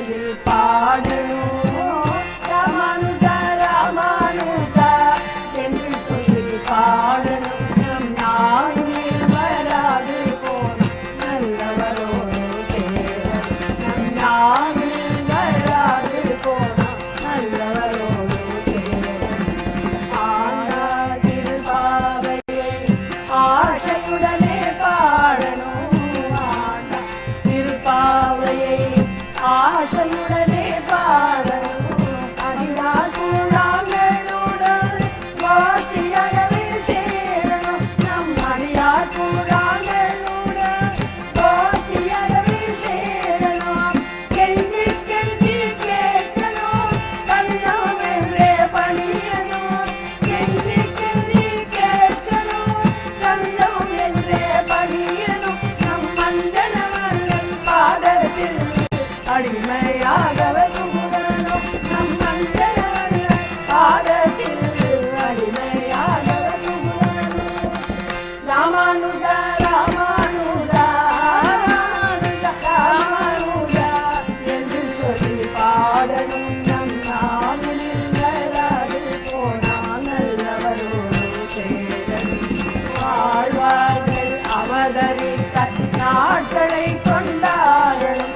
சொல்லி பாடணும். ராமானுஜா ராமானுஜா என்று சொல்லி பாடணும். நம் நாவில் வராது போன நல்லவரோடு சேரணும். நம் நாவில் வராது போன நல்லவரோடு சேரணும். ஆண்டாள் திருப்பாவையை ஆசையுடனே பாடணும். ஆண்டாள் திருப்பாவையை ஆசையுடனே பாடணும். அடியார் கூழாங்களுடன் வாசியகவே சேரணும். நம் அடியார் கூழாங்களுடன் வாசியகவே சேரணும். கெஞ்சி கெஞ்சி கேட்கணும், கஞ்சம் என்றே பணியணும். கெஞ்சி கெஞ்சி கேட்கணும், கஞ்சம் என்றே பணியணும். நம் மஞ்சனவல்லன் பாதத்தில் அடிமையாகவே புகழணும். நம் மஞ்சனவல்லன் பாதத்தில் அடிமையாகவே புகழணும். ராமானுஜா ராமானுஜா ராமானுஜா ராமானுஜா என்று சொல்லி பாடணும். நம் நாவில் வராது போனால் நல்லவரோடு சேரணும். வாழ்வார்கள் அவதரித்த நாட்களை கொண்டாடணும்.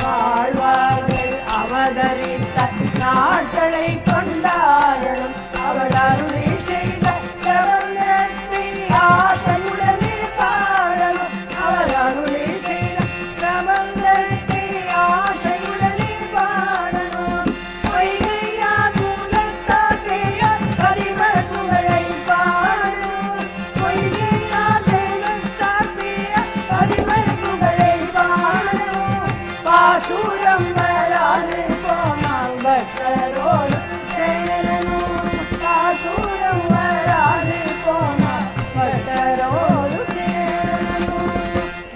வாழ்வார்கள் அவதரித்த நாட்களை கொண்டாடணும். அவள் அருளி செய்த பிரபந்தத்தை ஆசையுடனே பாடணும். அவள் அருளி செய்த பிரபந்தத்தை ஆசையுடனே பாடணும். பொய்கையார் மூலத்தார் பெயர் பதிவர் புகழை பாடணும். பொய்கையார் மூலத்தார் பெயர் பதிவர் புகழை பாடணும். பாசூரம் வராது போனால் பக்தரோடு சேரணும். பாசூரம் வராது போனால் பக்தரோடு சேரணும்.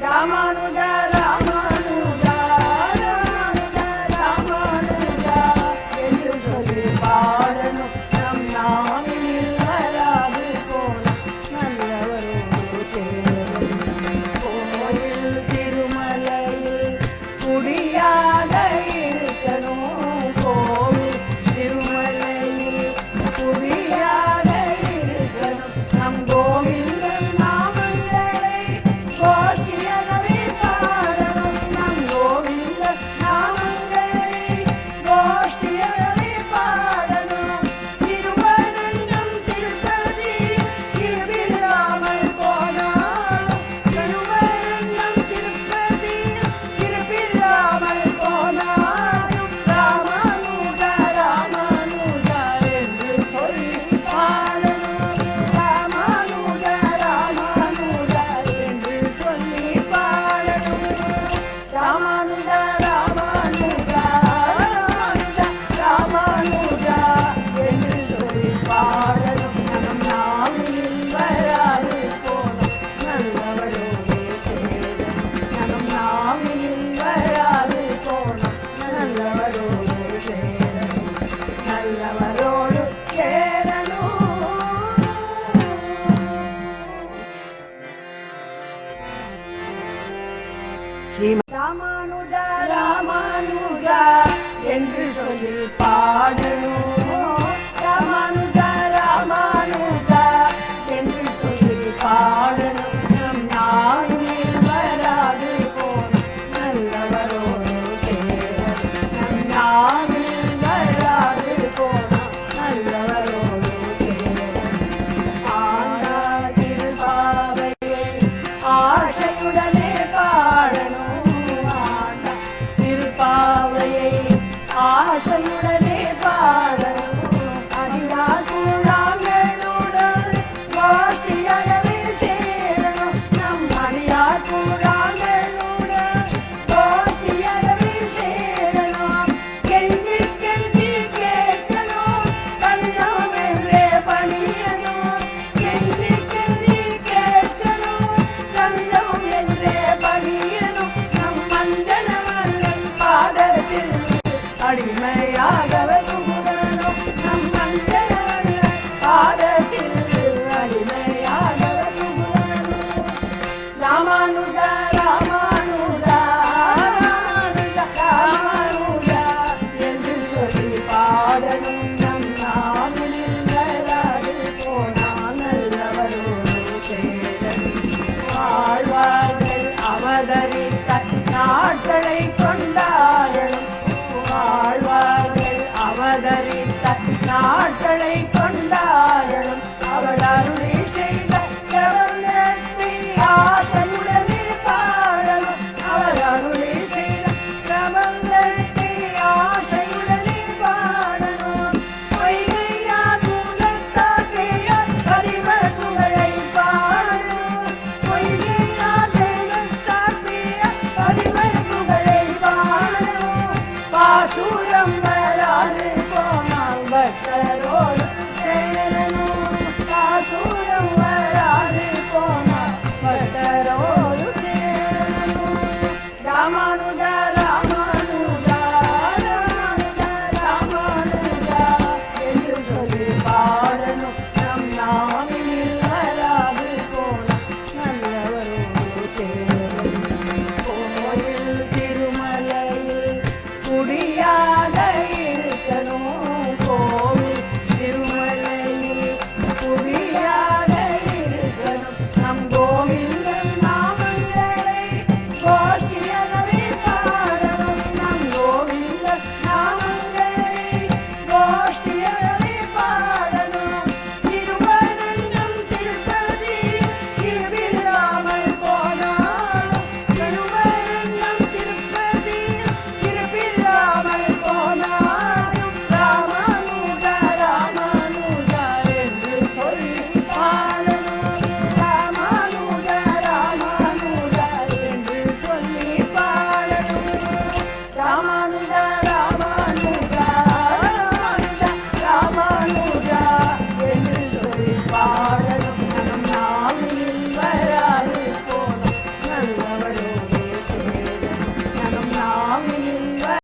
ராமானுஜா ராமானுஜா ராமானுஜா ராமானுஜா என்று சொல்லி பாடணும். நம் நாவில் வராது போனால் நல்லவரோடு சேரணும். கோயில் திருமலையில் குடியாக இருக்கணும். கோவில் திருமலையில் குடியாக இருக்கணும். நம் கோவிந்தன் நாமங்களை கோஷியகவே பாடணும். நம் கோவிந்தன் நாமங்களை கோஷ்டியகவே பாடணும். திருவரங்கம் திருப்பதி திருவிழாமல் போனாலும் திருவரங்கம் திருப்பதி திருப்பில்லாமல் போனாலும் ராமானுஜா ராமானுஜா என்று சொல்லி பாடணும். ராமானுஜா ராமானுஜா என்று சொல்லி பாடணும். ராமானுஜா ராமானுஜா ராமானுஜா ராமானுஜா என்று சொல்லி பாடணும். நம் நாவில் வராது போன நல்லவரோடு சேரணும். நம் நாவில் வராது போன நல்லவரோடு சேரணும். நல்லவரோடு சேரணும். ராமானுஜா ராமானுஜா என்று சொல்லி பாடணும்.